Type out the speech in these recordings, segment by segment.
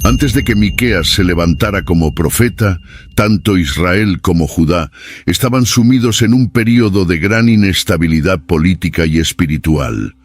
Antes de que Miqueas se levantara como profeta, tanto Israel como Judá estaban sumidos en un período de gran inestabilidad política y espiritual.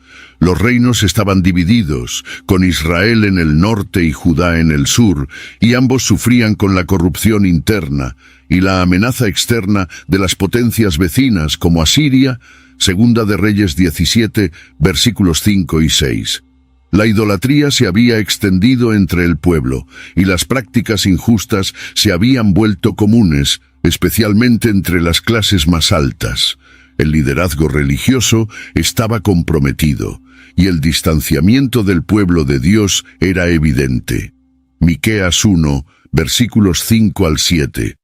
Los reinos estaban divididos, con Israel en el norte y Judá en el sur, y ambos sufrían con la corrupción interna y la amenaza externa de las potencias vecinas como Asiria, Segunda de Reyes 17, versículos 5 y 6. La idolatría se había extendido entre el pueblo, y las prácticas injustas se habían vuelto comunes, especialmente entre las clases más altas. El liderazgo religioso estaba comprometido, y el distanciamiento del pueblo de Dios era evidente. Miqueas 1, versículos 5 al 7.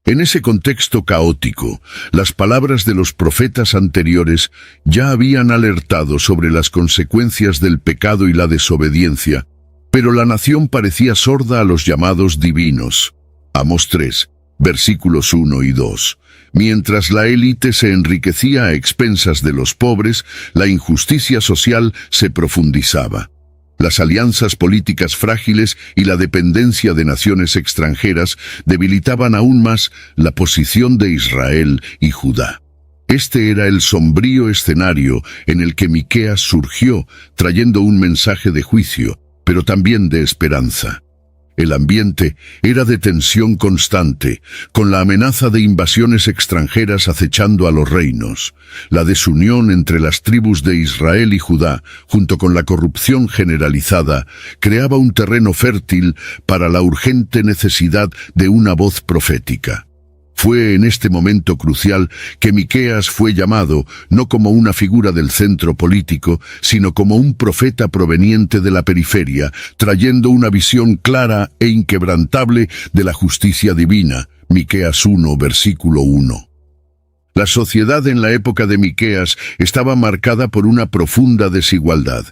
En ese contexto caótico, las palabras de los profetas anteriores ya habían alertado sobre las consecuencias del pecado y la desobediencia, pero la nación parecía sorda a los llamados divinos. Amós 3, versículos 1 y 2. Mientras la élite se enriquecía a expensas de los pobres, la injusticia social se profundizaba. Las alianzas políticas frágiles y la dependencia de naciones extranjeras debilitaban aún más la posición de Israel y Judá. Este era el sombrío escenario en el que Miqueas surgió, trayendo un mensaje de juicio, pero también de esperanza. El ambiente era de tensión constante, con la amenaza de invasiones extranjeras acechando a los reinos. La desunión entre las tribus de Israel y Judá, junto con la corrupción generalizada, creaba un terreno fértil para la urgente necesidad de una voz profética. Fue en este momento crucial que Miqueas fue llamado no como una figura del centro político, sino como un profeta proveniente de la periferia, trayendo una visión clara e inquebrantable de la justicia divina. Miqueas 1, versículo 1. La sociedad en la época de Miqueas estaba marcada por una profunda desigualdad.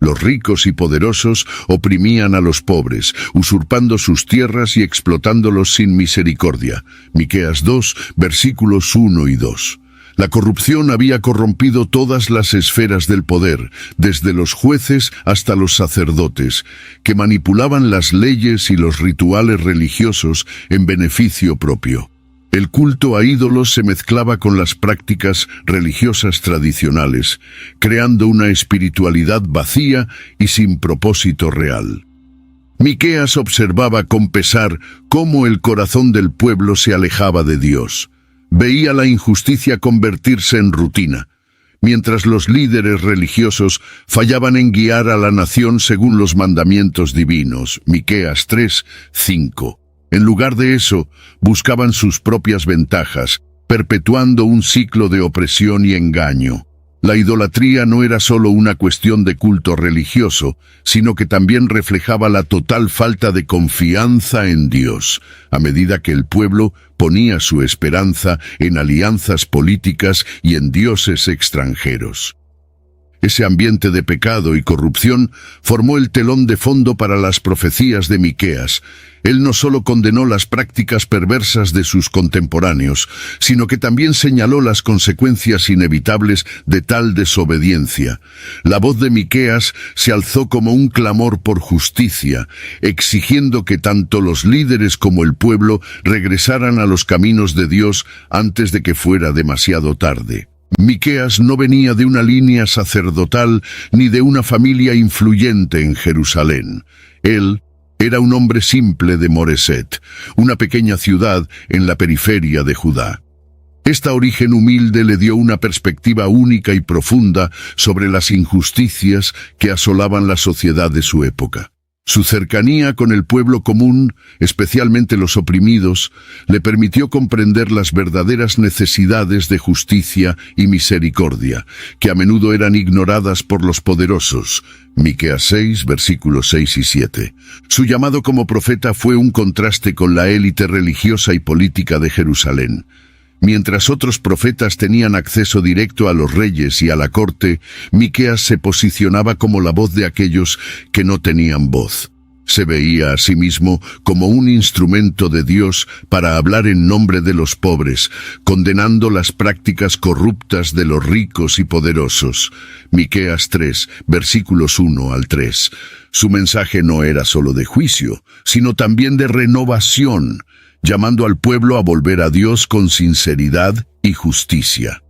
Los ricos y poderosos oprimían a los pobres, usurpando sus tierras y explotándolos sin misericordia. Miqueas 2, versículos 1 y 2. La corrupción había corrompido todas las esferas del poder, desde los jueces hasta los sacerdotes, que manipulaban las leyes y los rituales religiosos en beneficio propio. El culto a ídolos se mezclaba con las prácticas religiosas tradicionales, creando una espiritualidad vacía y sin propósito real. Miqueas observaba con pesar cómo el corazón del pueblo se alejaba de Dios. Veía la injusticia convertirse en rutina, mientras los líderes religiosos fallaban en guiar a la nación según los mandamientos divinos. Miqueas 3, 5. En lugar de eso, buscaban sus propias ventajas, perpetuando un ciclo de opresión y engaño. La idolatría no era solo una cuestión de culto religioso, sino que también reflejaba la total falta de confianza en Dios, a medida que el pueblo ponía su esperanza en alianzas políticas y en dioses extranjeros. Ese ambiente de pecado y corrupción formó el telón de fondo para las profecías de Miqueas. Él no solo condenó las prácticas perversas de sus contemporáneos, sino que también señaló las consecuencias inevitables de tal desobediencia. La voz de Miqueas se alzó como un clamor por justicia, exigiendo que tanto los líderes como el pueblo regresaran a los caminos de Dios antes de que fuera demasiado tarde. Miqueas no venía de una línea sacerdotal ni de una familia influyente en Jerusalén. Él era un hombre simple de Moreset, una pequeña ciudad en la periferia de Judá. Este origen humilde le dio una perspectiva única y profunda sobre las injusticias que asolaban la sociedad de su época. Su cercanía con el pueblo común, especialmente los oprimidos, le permitió comprender las verdaderas necesidades de justicia y misericordia, que a menudo eran ignoradas por los poderosos. Miqueas 6, versículos 6 y 7. Su llamado como profeta fue un contraste con la élite religiosa y política de Jerusalén. Mientras otros profetas tenían acceso directo a los reyes y a la corte, Miqueas se posicionaba como la voz de aquellos que no tenían voz. Se veía a sí mismo como un instrumento de Dios para hablar en nombre de los pobres, condenando las prácticas corruptas de los ricos y poderosos. Miqueas 3, versículos 1 al 3. Su mensaje no era solo de juicio, sino también de renovación, llamando al pueblo a volver a Dios con sinceridad y justicia.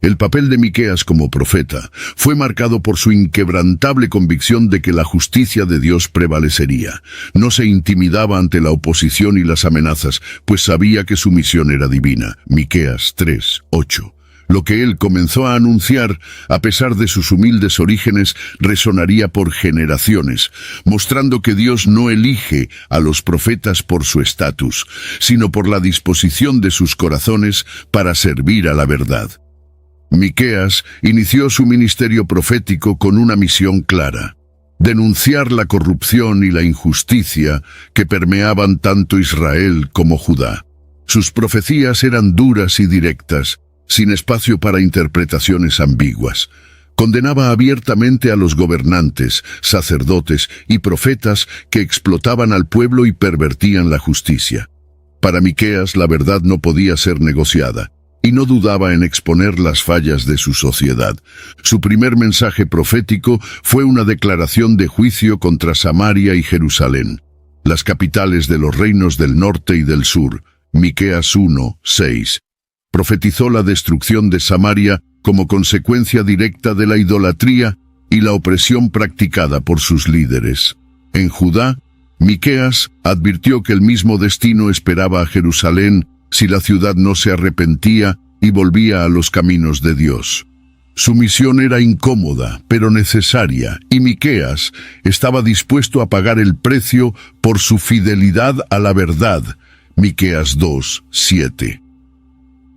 El papel de Miqueas como profeta fue marcado por su inquebrantable convicción de que la justicia de Dios prevalecería. No se intimidaba ante la oposición y las amenazas, pues sabía que su misión era divina. Miqueas 3, 8. Lo que él comenzó a anunciar, a pesar de sus humildes orígenes, resonaría por generaciones, mostrando que Dios no elige a los profetas por su estatus, sino por la disposición de sus corazones para servir a la verdad. Miqueas inició su ministerio profético con una misión clara: denunciar la corrupción y la injusticia que permeaban tanto Israel como Judá. Sus profecías eran duras y directas, sin espacio para interpretaciones ambiguas. Condenaba abiertamente a los gobernantes, sacerdotes y profetas que explotaban al pueblo y pervertían la justicia. Para Miqueas la verdad no podía ser negociada, y no dudaba en exponer las fallas de su sociedad. Su primer mensaje profético fue una declaración de juicio contra Samaria y Jerusalén, las capitales de los reinos del norte y del sur. Miqueas 1, 6. Profetizó la destrucción de Samaria como consecuencia directa de la idolatría y la opresión practicada por sus líderes. En Judá, Miqueas advirtió que el mismo destino esperaba a Jerusalén si la ciudad no se arrepentía y volvía a los caminos de Dios. Su misión era incómoda, pero necesaria, y Miqueas estaba dispuesto a pagar el precio por su fidelidad a la verdad. Miqueas 2, 7.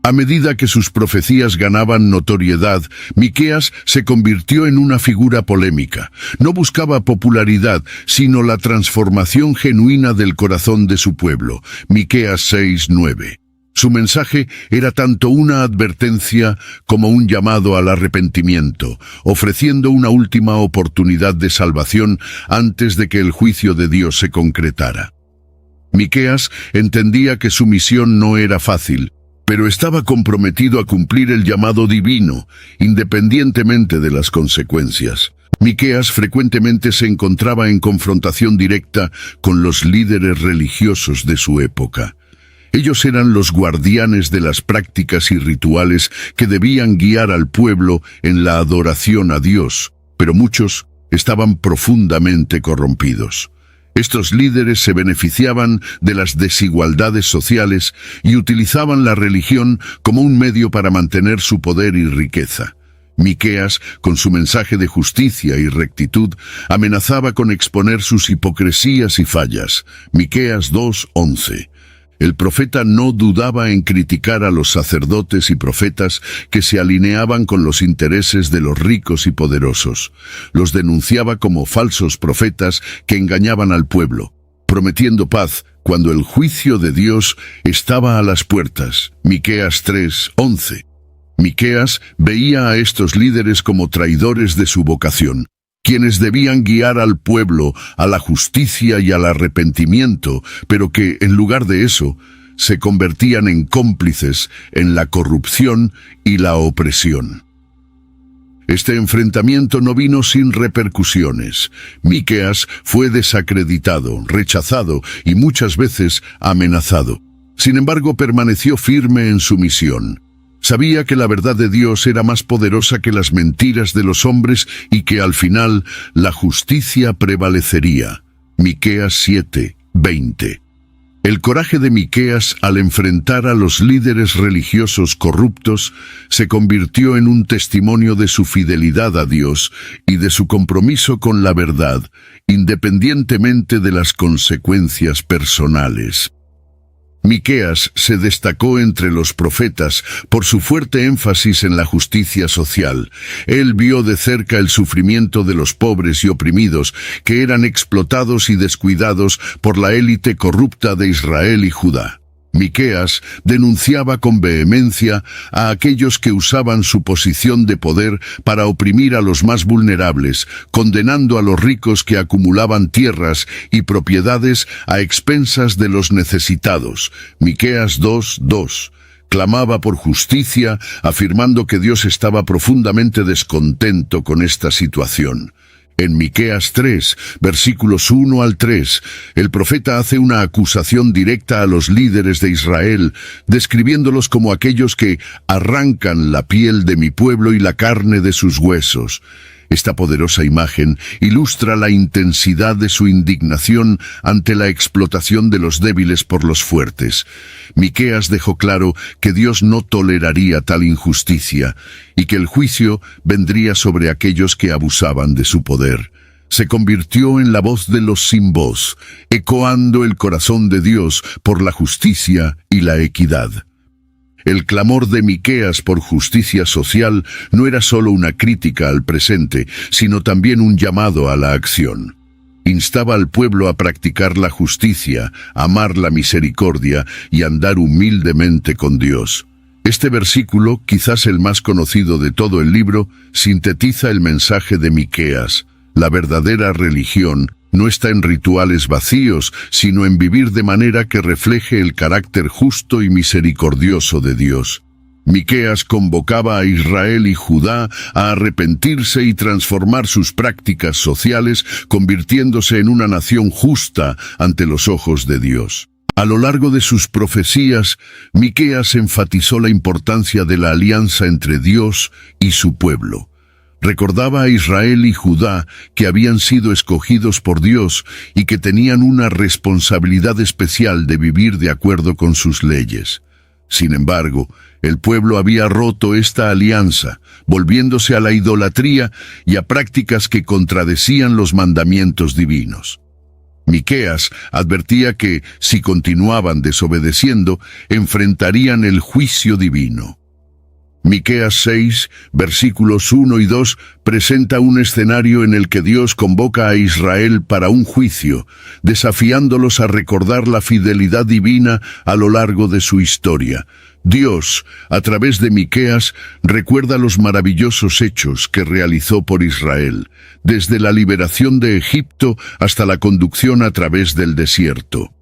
A medida que sus profecías ganaban notoriedad, Miqueas se convirtió en una figura polémica. No buscaba popularidad, sino la transformación genuina del corazón de su pueblo. Miqueas 6, 9. Su mensaje era tanto una advertencia como un llamado al arrepentimiento, ofreciendo una última oportunidad de salvación antes de que el juicio de Dios se concretara. Miqueas entendía que su misión no era fácil, pero estaba comprometido a cumplir el llamado divino, independientemente de las consecuencias. Miqueas frecuentemente se encontraba en confrontación directa con los líderes religiosos de su época. Ellos eran los guardianes de las prácticas y rituales que debían guiar al pueblo en la adoración a Dios, pero muchos estaban profundamente corrompidos. Estos líderes se beneficiaban de las desigualdades sociales y utilizaban la religión como un medio para mantener su poder y riqueza. Miqueas, con su mensaje de justicia y rectitud, amenazaba con exponer sus hipocresías y fallas. Miqueas 2, 11. El profeta no dudaba en criticar a los sacerdotes y profetas que se alineaban con los intereses de los ricos y poderosos. Los denunciaba como falsos profetas que engañaban al pueblo, prometiendo paz cuando el juicio de Dios estaba a las puertas. Miqueas 3, 11. Miqueas veía a estos líderes como traidores de su vocación, quienes debían guiar al pueblo a la justicia y al arrepentimiento, pero que, en lugar de eso, se convertían en cómplices en la corrupción y la opresión. Este enfrentamiento no vino sin repercusiones. Miqueas fue desacreditado, rechazado y muchas veces amenazado. Sin embargo, permaneció firme en su misión. Sabía que la verdad de Dios era más poderosa que las mentiras de los hombres y que al final la justicia prevalecería. Miqueas 7, 20. El coraje de Miqueas al enfrentar a los líderes religiosos corruptos se convirtió en un testimonio de su fidelidad a Dios y de su compromiso con la verdad, independientemente de las consecuencias personales. Miqueas se destacó entre los profetas por su fuerte énfasis en la justicia social. Él vio de cerca el sufrimiento de los pobres y oprimidos, que eran explotados y descuidados por la élite corrupta de Israel y Judá. Miqueas denunciaba con vehemencia a aquellos que usaban su posición de poder para oprimir a los más vulnerables, condenando a los ricos que acumulaban tierras y propiedades a expensas de los necesitados. Miqueas 2:2. Clamaba por justicia, afirmando que Dios estaba profundamente descontento con esta situación. En Miqueas 3, versículos 1 al 3, el profeta hace una acusación directa a los líderes de Israel, describiéndolos como aquellos que arrancan la piel de mi pueblo y la carne de sus huesos. Esta poderosa imagen ilustra la intensidad de su indignación ante la explotación de los débiles por los fuertes. Miqueas dejó claro que Dios no toleraría tal injusticia y que el juicio vendría sobre aquellos que abusaban de su poder. Se convirtió en la voz de los sin voz, ecoando el corazón de Dios por la justicia y la equidad. El clamor de Miqueas por justicia social no era solo una crítica al presente, sino también un llamado a la acción. Instaba al pueblo a practicar la justicia, amar la misericordia y andar humildemente con Dios. Este versículo, quizás el más conocido de todo el libro, sintetiza el mensaje de Miqueas. La verdadera religión no está en rituales vacíos, sino en vivir de manera que refleje el carácter justo y misericordioso de Dios. Miqueas convocaba a Israel y Judá a arrepentirse y transformar sus prácticas sociales, convirtiéndose en una nación justa ante los ojos de Dios. A lo largo de sus profecías, Miqueas enfatizó la importancia de la alianza entre Dios y su pueblo. Recordaba a Israel y Judá que habían sido escogidos por Dios y que tenían una responsabilidad especial de vivir de acuerdo con sus leyes. Sin embargo, el pueblo había roto esta alianza, volviéndose a la idolatría y a prácticas que contradecían los mandamientos divinos. Miqueas advertía que, si continuaban desobedeciendo, enfrentarían el juicio divino. Miqueas 6, versículos 1 y 2, presenta un escenario en el que Dios convoca a Israel para un juicio, desafiándolos a recordar la fidelidad divina a lo largo de su historia. Dios, a través de Miqueas, recuerda los maravillosos hechos que realizó por Israel, desde la liberación de Egipto hasta la conducción a través del desierto.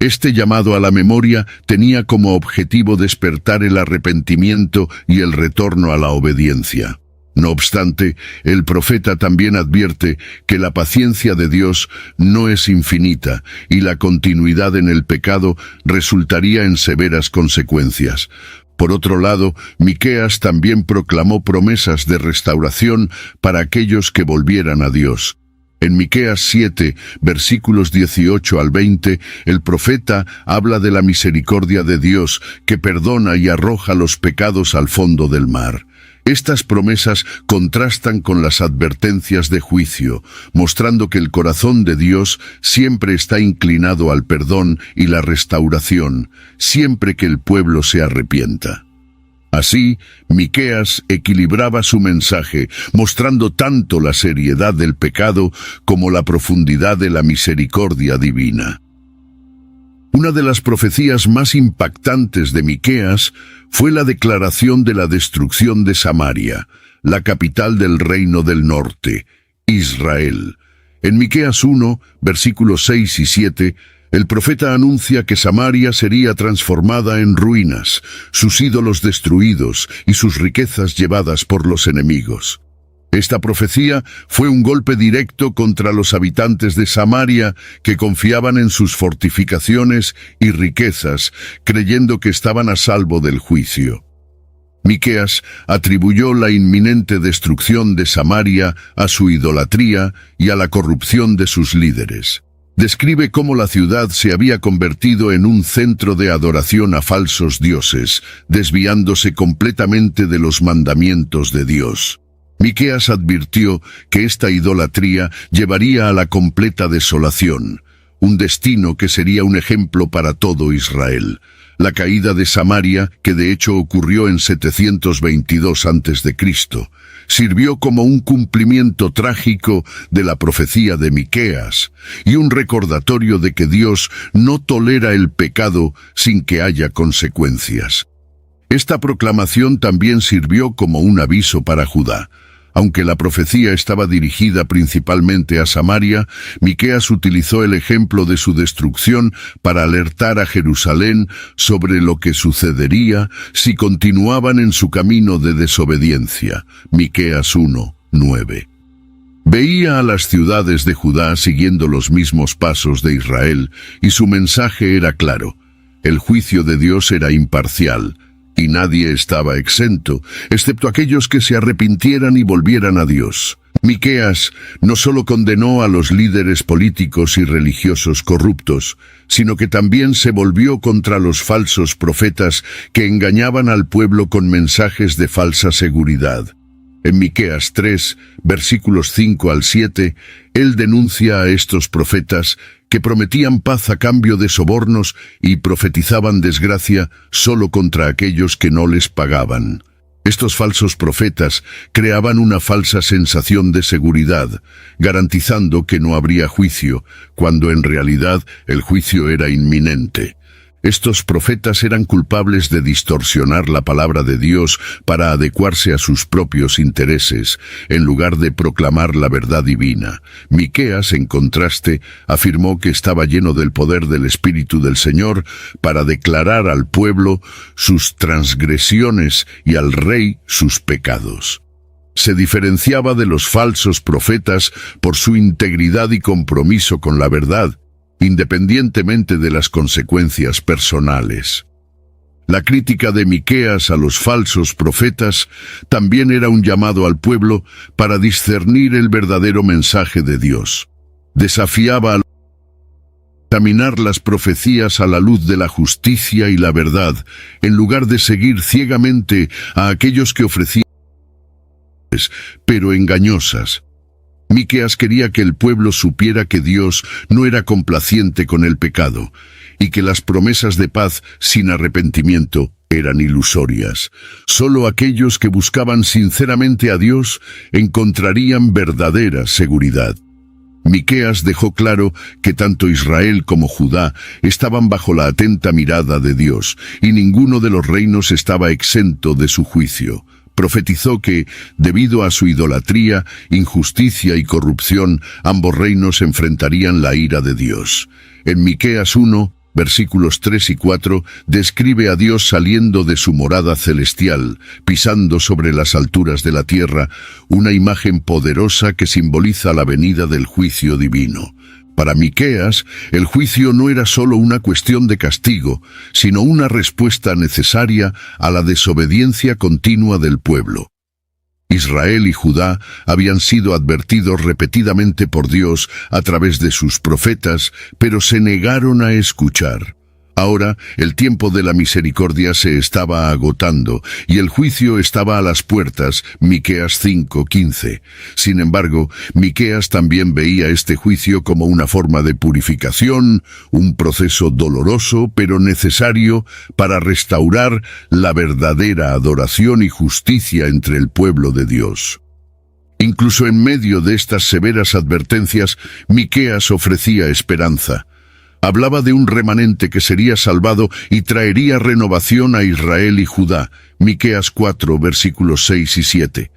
Este llamado a la memoria tenía como objetivo despertar el arrepentimiento y el retorno a la obediencia. No obstante, el profeta también advierte que la paciencia de Dios no es infinita y la continuidad en el pecado resultaría en severas consecuencias. Por otro lado, Miqueas también proclamó promesas de restauración para aquellos que volvieran a Dios. En Miqueas 7, versículos 18 al 20, el profeta habla de la misericordia de Dios que perdona y arroja los pecados al fondo del mar. Estas promesas contrastan con las advertencias de juicio, mostrando que el corazón de Dios siempre está inclinado al perdón y la restauración, siempre que el pueblo se arrepienta. Así, Miqueas equilibraba su mensaje, mostrando tanto la seriedad del pecado como la profundidad de la misericordia divina. Una de las profecías más impactantes de Miqueas fue la declaración de la destrucción de Samaria, la capital del reino del norte, Israel. En Miqueas 1, versículos 6 y 7, el profeta anuncia que Samaria sería transformada en ruinas, sus ídolos destruidos y sus riquezas llevadas por los enemigos. Esta profecía fue un golpe directo contra los habitantes de Samaria que confiaban en sus fortificaciones y riquezas, creyendo que estaban a salvo del juicio. Miqueas atribuyó la inminente destrucción de Samaria a su idolatría y a la corrupción de sus líderes. Describe cómo la ciudad se había convertido en un centro de adoración a falsos dioses, desviándose completamente de los mandamientos de Dios. Miqueas advirtió que esta idolatría llevaría a la completa desolación. un destino que sería un ejemplo para todo Israel. La caída de Samaria, que de hecho ocurrió en 722 a.C., sirvió como un cumplimiento trágico de la profecía de Miqueas y un recordatorio de que Dios no tolera el pecado sin que haya consecuencias. Esta proclamación también sirvió como un aviso para Judá. Aunque la profecía estaba dirigida principalmente a Samaria, Miqueas utilizó el ejemplo de su destrucción para alertar a Jerusalén sobre lo que sucedería si continuaban en su camino de desobediencia. Miqueas 1:9. Veía a las ciudades de Judá siguiendo los mismos pasos de Israel, y su mensaje era claro: el juicio de Dios era imparcial, y nadie estaba exento, excepto aquellos que se arrepintieran y volvieran a Dios. Miqueas no solo condenó a los líderes políticos y religiosos corruptos, sino que también se volvió contra los falsos profetas que engañaban al pueblo con mensajes de falsa seguridad. En Miqueas 3, versículos 5 al 7, él denuncia a estos profetas que prometían paz a cambio de sobornos y profetizaban desgracia solo contra aquellos que no les pagaban. Estos falsos profetas creaban una falsa sensación de seguridad, garantizando que no habría juicio, cuando en realidad el juicio era inminente. Estos profetas eran culpables de distorsionar la palabra de Dios para adecuarse a sus propios intereses, en lugar de proclamar la verdad divina. Miqueas, en contraste, afirmó que estaba lleno del poder del Espíritu del Señor para declarar al pueblo sus transgresiones y al rey sus pecados. Se diferenciaba de los falsos profetas por su integridad y compromiso con la verdad, independientemente de las consecuencias personales. La crítica de Miqueas a los falsos profetas también era un llamado al pueblo para discernir el verdadero mensaje de Dios. Desafiaba a examinar las profecías a la luz de la justicia y la verdad, en lugar de seguir ciegamente a aquellos que ofrecían pero engañosas. Miqueas quería que el pueblo supiera que Dios no era complaciente con el pecado y que las promesas de paz sin arrepentimiento eran ilusorias. Solo aquellos que buscaban sinceramente a Dios encontrarían verdadera seguridad. Miqueas dejó claro que tanto Israel como Judá estaban bajo la atenta mirada de Dios y ninguno de los reinos estaba exento de su juicio. Profetizó que, debido a su idolatría, injusticia y corrupción, ambos reinos enfrentarían la ira de Dios. En Miqueas 1, versículos 3 y 4, describe a Dios saliendo de su morada celestial, pisando sobre las alturas de la tierra, una imagen poderosa que simboliza la venida del juicio divino. Para Miqueas, el juicio no era solo una cuestión de castigo, sino una respuesta necesaria a la desobediencia continua del pueblo. Israel y Judá habían sido advertidos repetidamente por Dios a través de sus profetas, pero se negaron a escuchar. Ahora, el tiempo de la misericordia se estaba agotando y el juicio estaba a las puertas, Miqueas 5:15. Sin embargo, Miqueas también veía este juicio como una forma de purificación, un proceso doloroso pero necesario para restaurar la verdadera adoración y justicia entre el pueblo de Dios. Incluso en medio de estas severas advertencias, Miqueas ofrecía esperanza. Hablaba de un remanente que sería salvado y traería renovación a Israel y Judá. Miqueas 4, versículos 6 y 7.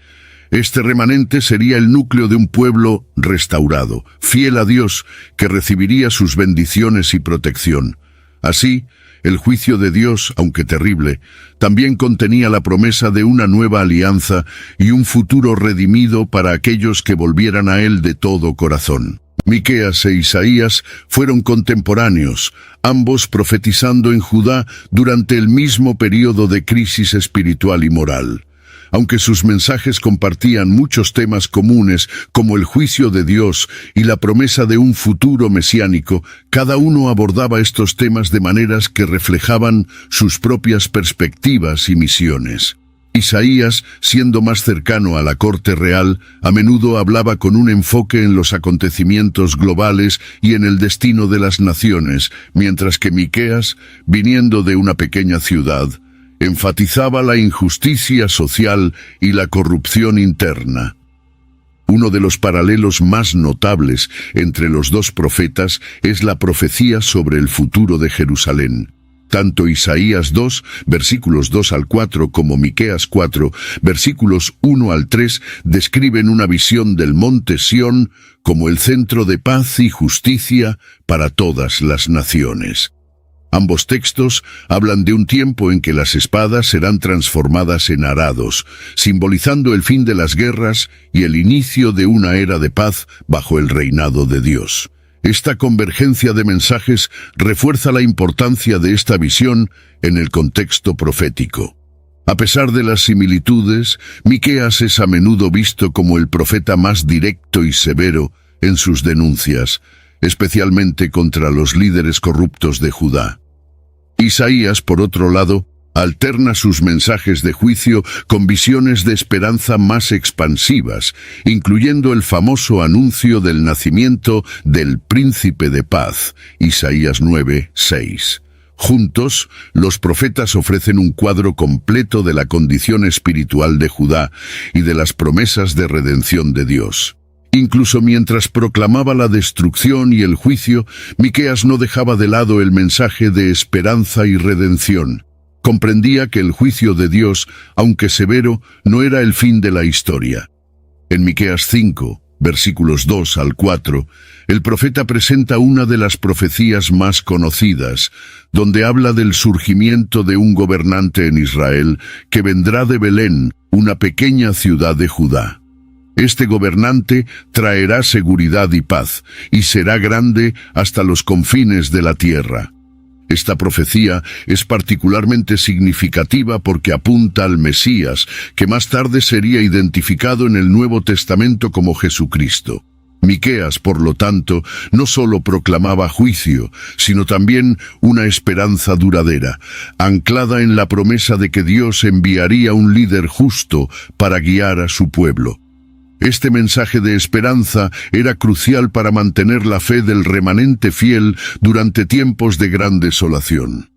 Este remanente sería el núcleo de un pueblo restaurado, fiel a Dios, que recibiría sus bendiciones y protección. Así, el juicio de Dios, aunque terrible, también contenía la promesa de una nueva alianza y un futuro redimido para aquellos que volvieran a Él de todo corazón. Miqueas e Isaías fueron contemporáneos, ambos profetizando en Judá durante el mismo período de crisis espiritual y moral. Aunque sus mensajes compartían muchos temas comunes como el juicio de Dios y la promesa de un futuro mesiánico, cada uno abordaba estos temas de maneras que reflejaban sus propias perspectivas y misiones. Isaías, siendo más cercano a la corte real, a menudo hablaba con un enfoque en los acontecimientos globales y en el destino de las naciones, mientras que Miqueas, viniendo de una pequeña ciudad, enfatizaba la injusticia social y la corrupción interna. Uno de los paralelos más notables entre los dos profetas es la profecía sobre el futuro de Jerusalén. Tanto Isaías 2, versículos 2 al 4, como Miqueas 4, versículos 1 al 3, describen una visión del monte Sión como el centro de paz y justicia para todas las naciones. Ambos textos hablan de un tiempo en que las espadas serán transformadas en arados, simbolizando el fin de las guerras y el inicio de una era de paz bajo el reinado de Dios. Esta convergencia de mensajes refuerza la importancia de esta visión en el contexto profético. A pesar de las similitudes, Miqueas es a menudo visto como el profeta más directo y severo en sus denuncias, especialmente contra los líderes corruptos de Judá. Isaías, por otro lado, alterna sus mensajes de juicio con visiones de esperanza más expansivas, incluyendo el famoso anuncio del nacimiento del Príncipe de Paz, Isaías 9, 6. Juntos, los profetas ofrecen un cuadro completo de la condición espiritual de Judá y de las promesas de redención de Dios. Incluso mientras proclamaba la destrucción y el juicio, Miqueas no dejaba de lado el mensaje de esperanza y redención. Comprendía que el juicio de Dios, aunque severo, no era el fin de la historia. En Miqueas 5, versículos 2 al 4, el profeta presenta una de las profecías más conocidas, donde habla del surgimiento de un gobernante en Israel que vendrá de Belén, una pequeña ciudad de Judá. Este gobernante traerá seguridad y paz, y será grande hasta los confines de la tierra. Esta profecía es particularmente significativa porque apunta al Mesías, que más tarde sería identificado en el Nuevo Testamento como Jesucristo. Miqueas, por lo tanto, no solo proclamaba juicio, sino también una esperanza duradera, anclada en la promesa de que Dios enviaría un líder justo para guiar a su pueblo. Este mensaje de esperanza era crucial para mantener la fe del remanente fiel durante tiempos de gran desolación.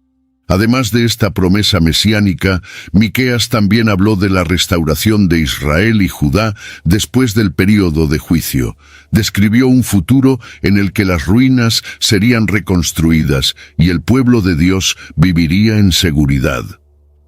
Además de esta promesa mesiánica, Miqueas también habló de la restauración de Israel y Judá después del período de juicio. Describió un futuro en el que las ruinas serían reconstruidas y el pueblo de Dios viviría en seguridad.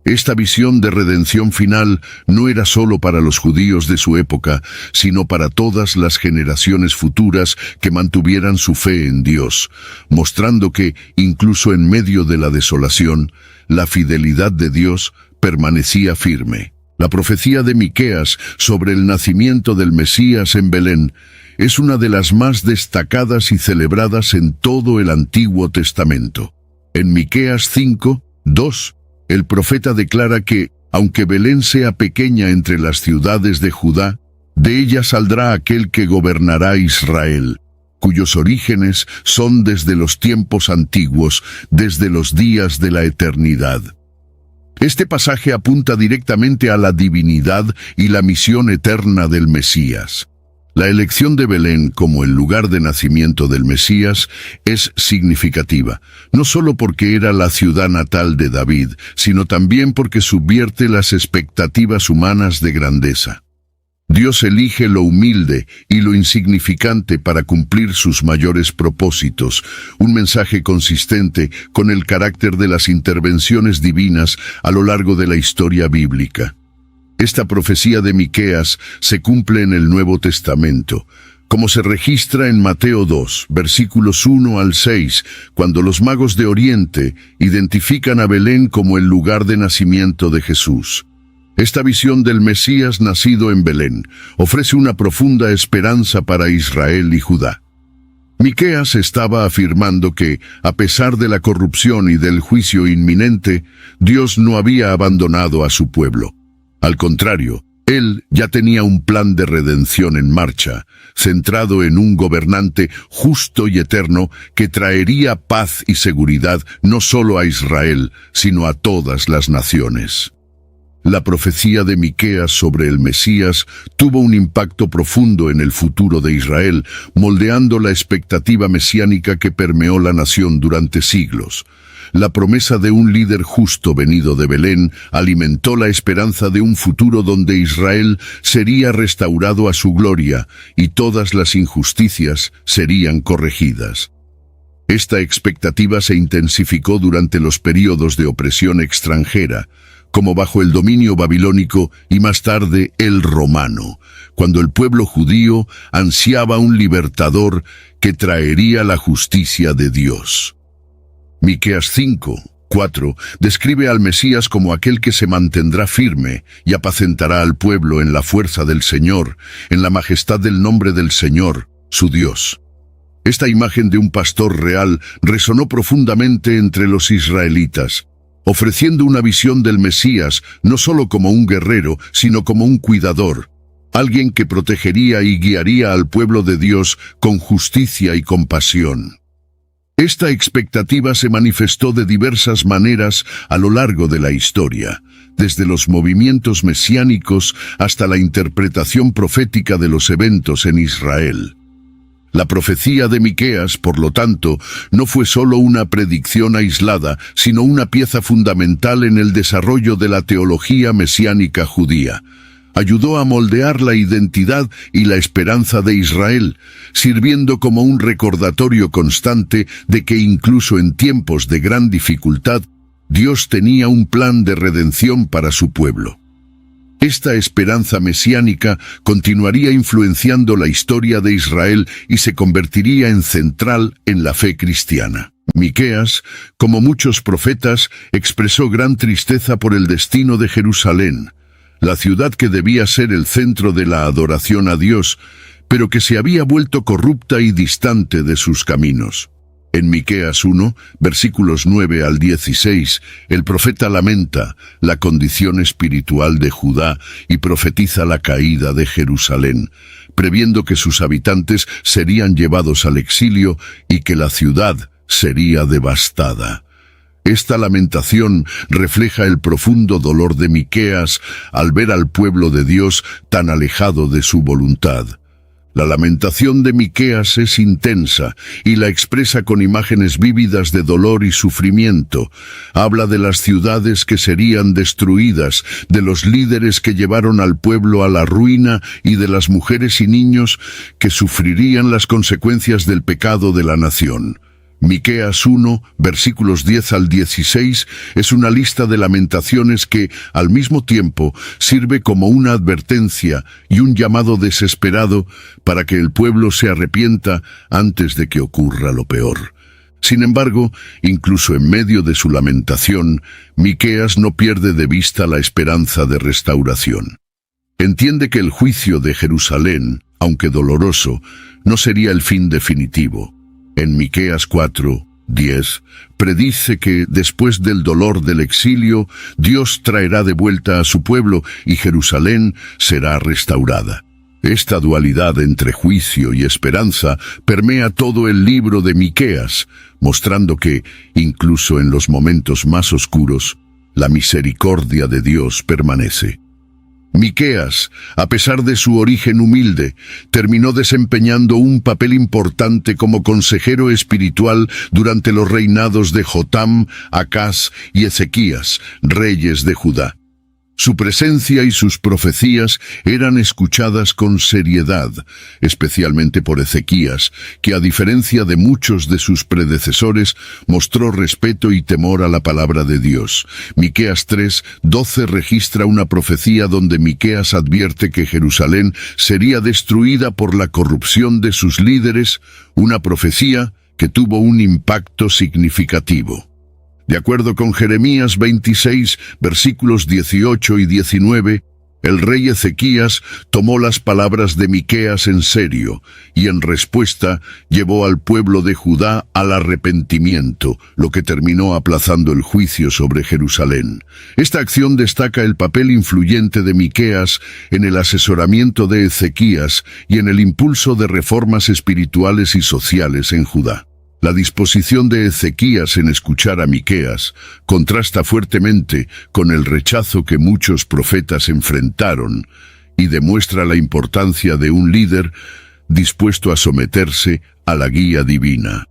Esta visión de redención final no era solo para los judíos de su época, sino para todas las generaciones futuras que mantuvieran su fe en Dios, mostrando que, incluso en medio de la desolación, la fidelidad de Dios permanecía firme. La profecía de Miqueas sobre el nacimiento del Mesías en Belén es una de las más destacadas y celebradas en todo el Antiguo Testamento. En Miqueas 5, 2, el profeta declara que, aunque Belén sea pequeña entre las ciudades de Judá, de ella saldrá aquel que gobernará Israel, cuyos orígenes son desde los tiempos antiguos, desde los días de la eternidad. Este pasaje apunta directamente a la divinidad y la misión eterna del Mesías. La elección de Belén como el lugar de nacimiento del Mesías es significativa, no solo porque era la ciudad natal de David, sino también porque subvierte las expectativas humanas de grandeza. Dios elige lo humilde y lo insignificante para cumplir sus mayores propósitos, un mensaje consistente con el carácter de las intervenciones divinas a lo largo de la historia bíblica. Esta profecía de Miqueas se cumple en el Nuevo Testamento, como se registra en Mateo 2, versículos 1 al 6, cuando los magos de Oriente identifican a Belén como el lugar de nacimiento de Jesús. Esta visión del Mesías nacido en Belén ofrece una profunda esperanza para Israel y Judá. Miqueas estaba afirmando que, a pesar de la corrupción y del juicio inminente, Dios no había abandonado a su pueblo. Al contrario, Él ya tenía un plan de redención en marcha, centrado en un gobernante justo y eterno que traería paz y seguridad no solo a Israel, sino a todas las naciones. La profecía de Miqueas sobre el Mesías tuvo un impacto profundo en el futuro de Israel, moldeando la expectativa mesiánica que permeó la nación durante siglos. La promesa de un líder justo venido de Belén alimentó la esperanza de un futuro donde Israel sería restaurado a su gloria y todas las injusticias serían corregidas. Esta expectativa se intensificó durante los períodos de opresión extranjera, como bajo el dominio babilónico y más tarde el romano, cuando el pueblo judío ansiaba un libertador que traería la justicia de Dios. Miqueas 5:4 describe al Mesías como aquel que se mantendrá firme y apacentará al pueblo en la fuerza del Señor, en la majestad del nombre del Señor, su Dios. Esta imagen de un pastor real resonó profundamente entre los israelitas, ofreciendo una visión del Mesías no solo como un guerrero, sino como un cuidador, alguien que protegería y guiaría al pueblo de Dios con justicia y compasión. Esta expectativa se manifestó de diversas maneras a lo largo de la historia, desde los movimientos mesiánicos hasta la interpretación profética de los eventos en Israel. La profecía de Miqueas, por lo tanto, no fue solo una predicción aislada, sino una pieza fundamental en el desarrollo de la teología mesiánica judía. Ayudó a moldear la identidad y la esperanza de Israel, sirviendo como un recordatorio constante de que incluso en tiempos de gran dificultad, Dios tenía un plan de redención para su pueblo. Esta esperanza mesiánica continuaría influenciando la historia de Israel y se convertiría en central en la fe cristiana. Miqueas, como muchos profetas, expresó gran tristeza por el destino de Jerusalén, la ciudad que debía ser el centro de la adoración a Dios, pero que se había vuelto corrupta y distante de sus caminos. En Miqueas 1, versículos 9 al 16, el profeta lamenta la condición espiritual de Judá y profetiza la caída de Jerusalén, previendo que sus habitantes serían llevados al exilio y que la ciudad sería devastada. Esta lamentación refleja el profundo dolor de Miqueas al ver al pueblo de Dios tan alejado de su voluntad. La lamentación de Miqueas es intensa y la expresa con imágenes vívidas de dolor y sufrimiento. Habla de las ciudades que serían destruidas, de los líderes que llevaron al pueblo a la ruina y de las mujeres y niños que sufrirían las consecuencias del pecado de la nación. Miqueas 1, versículos 10 al 16, es una lista de lamentaciones que, al mismo tiempo, sirve como una advertencia y un llamado desesperado para que el pueblo se arrepienta antes de que ocurra lo peor. Sin embargo, incluso en medio de su lamentación, Miqueas no pierde de vista la esperanza de restauración. Entiende que el juicio de Jerusalén, aunque doloroso, no sería el fin definitivo. En Miqueas 4:10, predice que, después del dolor del exilio, Dios traerá de vuelta a su pueblo y Jerusalén será restaurada. Esta dualidad entre juicio y esperanza permea todo el libro de Miqueas, mostrando que, incluso en los momentos más oscuros, la misericordia de Dios permanece. Miqueas, a pesar de su origen humilde, terminó desempeñando un papel importante como consejero espiritual durante los reinados de Jotam, Acaz y Ezequías, reyes de Judá. Su presencia y sus profecías eran escuchadas con seriedad, especialmente por Ezequías, que a diferencia de muchos de sus predecesores, mostró respeto y temor a la palabra de Dios. Miqueas 3:12 registra una profecía donde Miqueas advierte que Jerusalén sería destruida por la corrupción de sus líderes, una profecía que tuvo un impacto significativo. De acuerdo con Jeremías 26, versículos 18 y 19, el rey Ezequías tomó las palabras de Miqueas en serio y en respuesta llevó al pueblo de Judá al arrepentimiento, lo que terminó aplazando el juicio sobre Jerusalén. Esta acción destaca el papel influyente de Miqueas en el asesoramiento de Ezequías y en el impulso de reformas espirituales y sociales en Judá. La disposición de Ezequías en escuchar a Miqueas contrasta fuertemente con el rechazo que muchos profetas enfrentaron y demuestra la importancia de un líder dispuesto a someterse a la guía divina.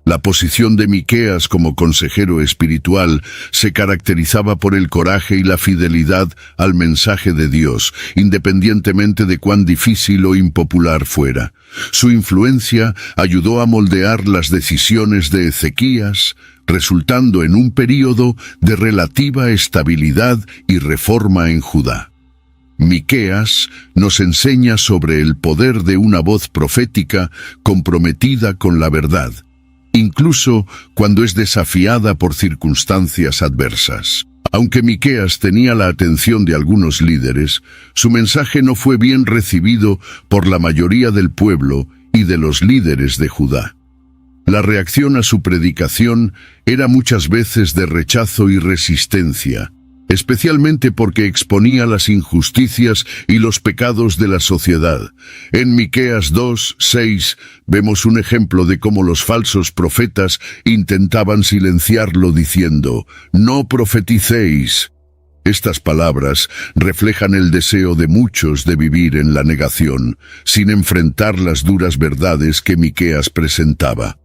La posición de Miqueas como consejero espiritual se caracterizaba por el coraje y la fidelidad al mensaje de Dios, independientemente de cuán difícil o impopular fuera. Su influencia ayudó a moldear las decisiones de Ezequías, resultando en un período de relativa estabilidad y reforma en Judá. Miqueas nos enseña sobre el poder de una voz profética comprometida con la verdad, incluso cuando es desafiada por circunstancias adversas. Aunque Miqueas tenía la atención de algunos líderes, su mensaje no fue bien recibido por la mayoría del pueblo y de los líderes de Judá. La reacción a su predicación era muchas veces de rechazo y resistencia, especialmente porque exponía las injusticias y los pecados de la sociedad. En Miqueas 2:6 vemos un ejemplo de cómo los falsos profetas intentaban silenciarlo diciendo: «No profeticéis». Estas palabras reflejan el deseo de muchos de vivir en la negación, sin enfrentar las duras verdades que Miqueas presentaba.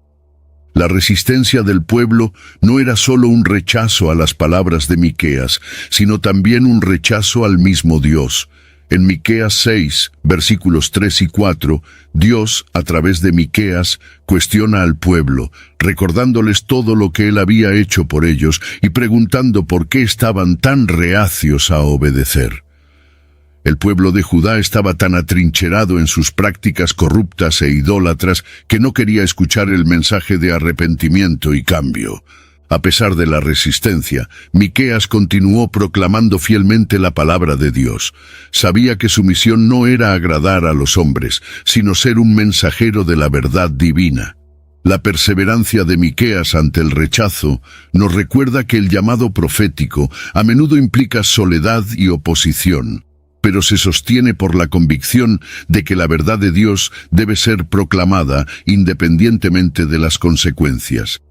La resistencia del pueblo no era solo un rechazo a las palabras de Miqueas, sino también un rechazo al mismo Dios. En Miqueas 6, versículos 3 y 4, Dios, a través de Miqueas, cuestiona al pueblo, recordándoles todo lo que él había hecho por ellos y preguntando por qué estaban tan reacios a obedecer. El pueblo de Judá estaba tan atrincherado en sus prácticas corruptas e idólatras que no quería escuchar el mensaje de arrepentimiento y cambio. A pesar de la resistencia, Miqueas continuó proclamando fielmente la palabra de Dios. Sabía que su misión no era agradar a los hombres, sino ser un mensajero de la verdad divina. La perseverancia de Miqueas ante el rechazo nos recuerda que el llamado profético a menudo implica soledad y oposición, pero se sostiene por la convicción de que la verdad de Dios debe ser proclamada independientemente de las consecuencias.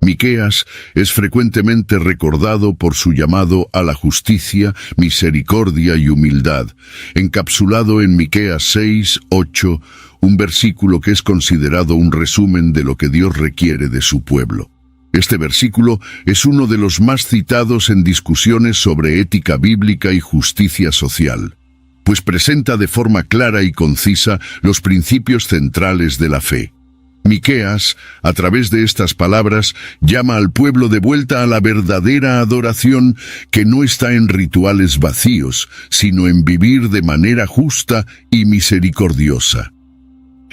Miqueas es frecuentemente recordado por su llamado a la justicia, misericordia y humildad, encapsulado en Miqueas 6:8, un versículo que es considerado un resumen de lo que Dios requiere de su pueblo. Este versículo es uno de los más citados en discusiones sobre ética bíblica y justicia social, pues presenta de forma clara y concisa los principios centrales de la fe. Miqueas, a través de estas palabras, llama al pueblo de vuelta a la verdadera adoración, que no está en rituales vacíos, sino en vivir de manera justa y misericordiosa.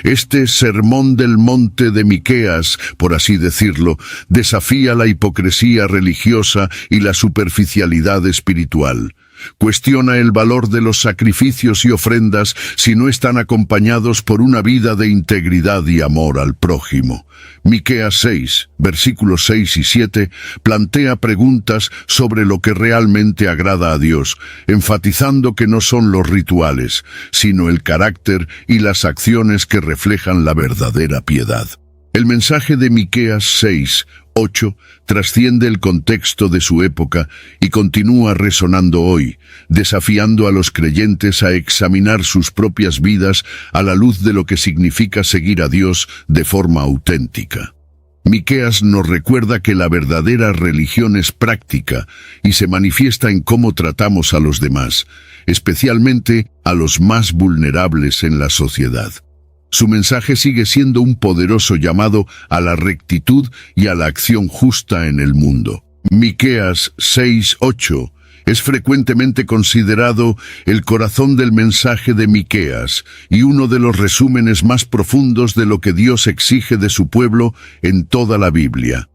Este sermón del monte de Miqueas, por así decirlo, desafía la hipocresía religiosa y la superficialidad espiritual. Cuestiona el valor de los sacrificios y ofrendas si no están acompañados por una vida de integridad y amor al prójimo. Miqueas 6, versículos 6 y 7, plantea preguntas sobre lo que realmente agrada a Dios, enfatizando que no son los rituales, sino el carácter y las acciones que reflejan la verdadera piedad. El mensaje de Miqueas 6:8 trasciende el contexto de su época y continúa resonando hoy, desafiando a los creyentes a examinar sus propias vidas a la luz de lo que significa seguir a Dios de forma auténtica. Miqueas nos recuerda que la verdadera religión es práctica y se manifiesta en cómo tratamos a los demás, especialmente a los más vulnerables en la sociedad. Su mensaje sigue siendo un poderoso llamado a la rectitud y a la acción justa en el mundo. Miqueas 6:8 es frecuentemente considerado el corazón del mensaje de Miqueas y uno de los resúmenes más profundos de lo que Dios exige de su pueblo en toda la Biblia.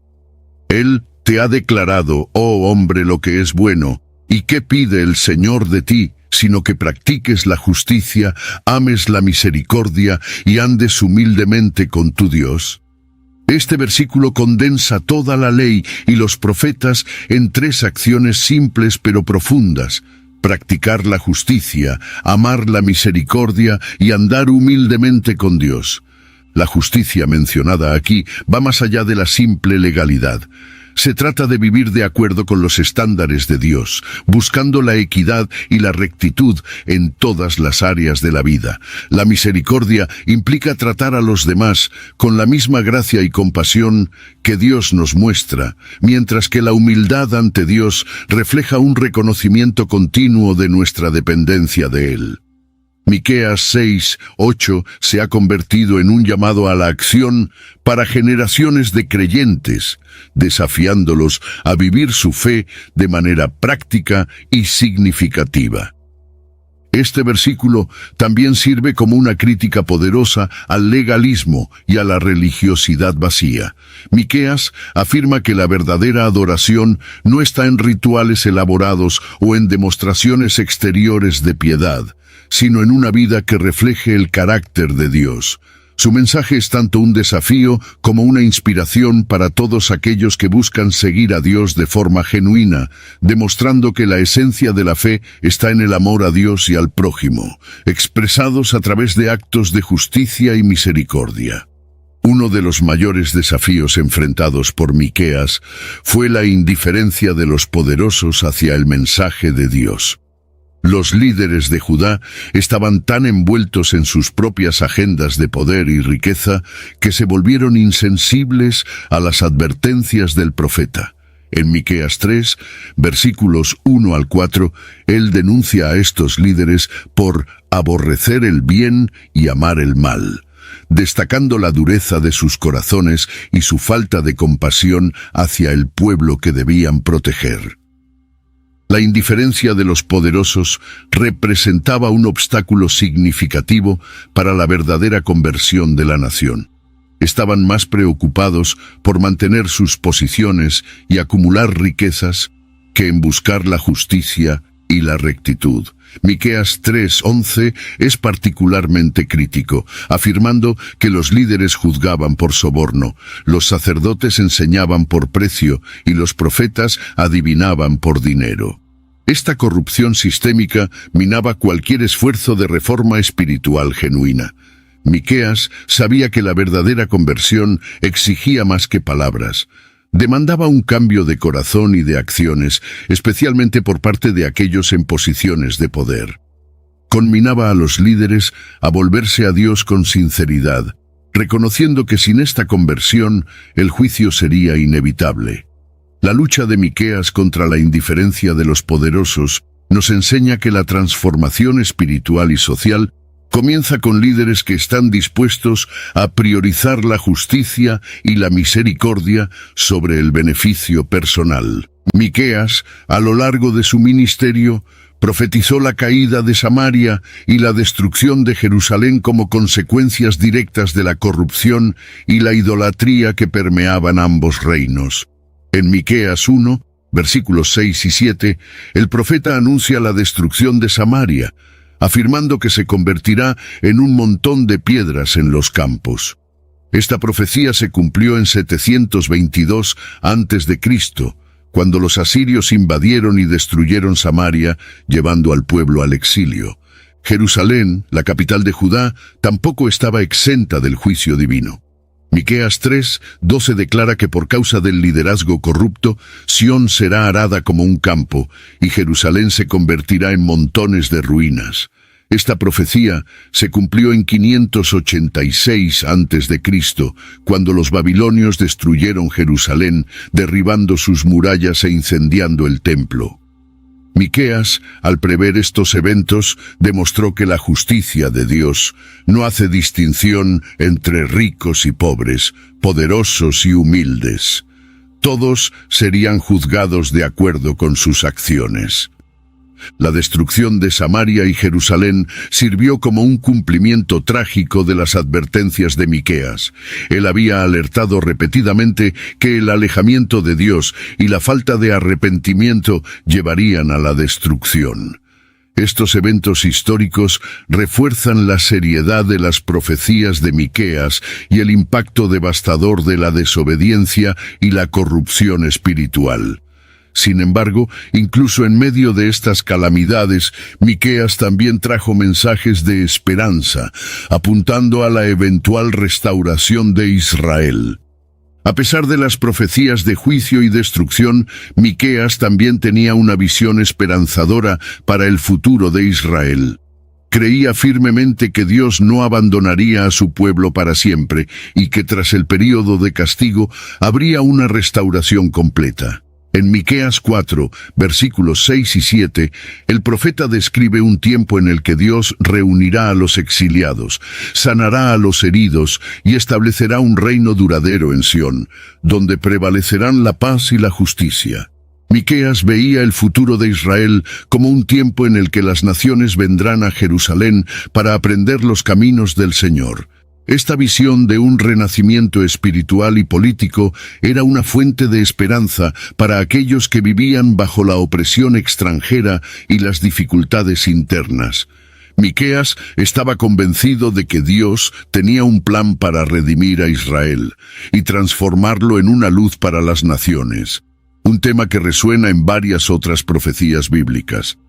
Él te ha declarado, oh hombre, lo que es bueno, ¿y qué pide el Señor de ti? Sino que practiques la justicia, ames la misericordia y andes humildemente con tu Dios. Este versículo condensa toda la ley y los profetas en 3 acciones simples pero profundas: practicar la justicia, amar la misericordia y andar humildemente con Dios. La justicia mencionada aquí va más allá de la simple legalidad. Se trata de vivir de acuerdo con los estándares de Dios, buscando la equidad y la rectitud en todas las áreas de la vida. La misericordia implica tratar a los demás con la misma gracia y compasión que Dios nos muestra, mientras que la humildad ante Dios refleja un reconocimiento continuo de nuestra dependencia de Él. Miqueas 6:8 se ha convertido en un llamado a la acción para generaciones de creyentes, desafiándolos a vivir su fe de manera práctica y significativa. Este versículo también sirve como una crítica poderosa al legalismo y a la religiosidad vacía. Miqueas afirma que la verdadera adoración no está en rituales elaborados o en demostraciones exteriores de piedad, sino en una vida que refleje el carácter de Dios. Su mensaje es tanto un desafío como una inspiración para todos aquellos que buscan seguir a Dios de forma genuina, demostrando que la esencia de la fe está en el amor a Dios y al prójimo, expresados a través de actos de justicia y misericordia. Uno de los mayores desafíos enfrentados por Miqueas fue la indiferencia de los poderosos hacia el mensaje de Dios. Los líderes de Judá estaban tan envueltos en sus propias agendas de poder y riqueza que se volvieron insensibles a las advertencias del profeta. En Miqueas 3, versículos 1 al 4, él denuncia a estos líderes por aborrecer el bien y amar el mal, destacando la dureza de sus corazones y su falta de compasión hacia el pueblo que debían proteger. La indiferencia de los poderosos representaba un obstáculo significativo para la verdadera conversión de la nación. Estaban más preocupados por mantener sus posiciones y acumular riquezas que en buscar la justicia y la rectitud. Miqueas 3:11 es particularmente crítico, afirmando que los líderes juzgaban por soborno, los sacerdotes enseñaban por precio y los profetas adivinaban por dinero. Esta corrupción sistémica minaba cualquier esfuerzo de reforma espiritual genuina. Miqueas sabía que la verdadera conversión exigía más que palabras. Demandaba un cambio de corazón y de acciones, especialmente por parte de aquellos en posiciones de poder. Conminaba a los líderes a volverse a Dios con sinceridad, reconociendo que sin esta conversión el juicio sería inevitable. La lucha de Miqueas contra la indiferencia de los poderosos nos enseña que la transformación espiritual y social comienza con líderes que están dispuestos a priorizar la justicia y la misericordia sobre el beneficio personal. Miqueas, a lo largo de su ministerio, profetizó la caída de Samaria y la destrucción de Jerusalén como consecuencias directas de la corrupción y la idolatría que permeaban ambos reinos. En Miqueas 1, versículos 6 y 7, el profeta anuncia la destrucción de Samaria, afirmando que se convertirá en un montón de piedras en los campos. Esta profecía se cumplió en 722 a.C., cuando los asirios invadieron y destruyeron Samaria, llevando al pueblo al exilio. Jerusalén, la capital de Judá, tampoco estaba exenta del juicio divino. Miqueas 3:12 declara que por causa del liderazgo corrupto, Sión será arada como un campo, y Jerusalén se convertirá en montones de ruinas. Esta profecía se cumplió en 586 a.C., cuando los babilonios destruyeron Jerusalén, derribando sus murallas e incendiando el templo. Miqueas, al prever estos eventos, demostró que la justicia de Dios no hace distinción entre ricos y pobres, poderosos y humildes. Todos serían juzgados de acuerdo con sus acciones. La destrucción de Samaria y Jerusalén sirvió como un cumplimiento trágico de las advertencias de Miqueas. Él había alertado repetidamente que el alejamiento de Dios y la falta de arrepentimiento llevarían a la destrucción. Estos eventos históricos refuerzan la seriedad de las profecías de Miqueas y el impacto devastador de la desobediencia y la corrupción espiritual. Sin embargo, incluso en medio de estas calamidades, Miqueas también trajo mensajes de esperanza, apuntando a la eventual restauración de Israel. A pesar de las profecías de juicio y destrucción, Miqueas también tenía una visión esperanzadora para el futuro de Israel. Creía firmemente que Dios no abandonaría a su pueblo para siempre y que tras el período de castigo habría una restauración completa. En Miqueas 4, versículos 6 y 7, el profeta describe un tiempo en el que Dios reunirá a los exiliados, sanará a los heridos y establecerá un reino duradero en Sión, donde prevalecerán la paz y la justicia. Miqueas veía el futuro de Israel como un tiempo en el que las naciones vendrán a Jerusalén para aprender los caminos del Señor. Esta visión de un renacimiento espiritual y político era una fuente de esperanza para aquellos que vivían bajo la opresión extranjera y las dificultades internas. Miqueas estaba convencido de que Dios tenía un plan para redimir a Israel y transformarlo en una luz para las naciones, un tema que resuena en varias otras profecías bíblicas.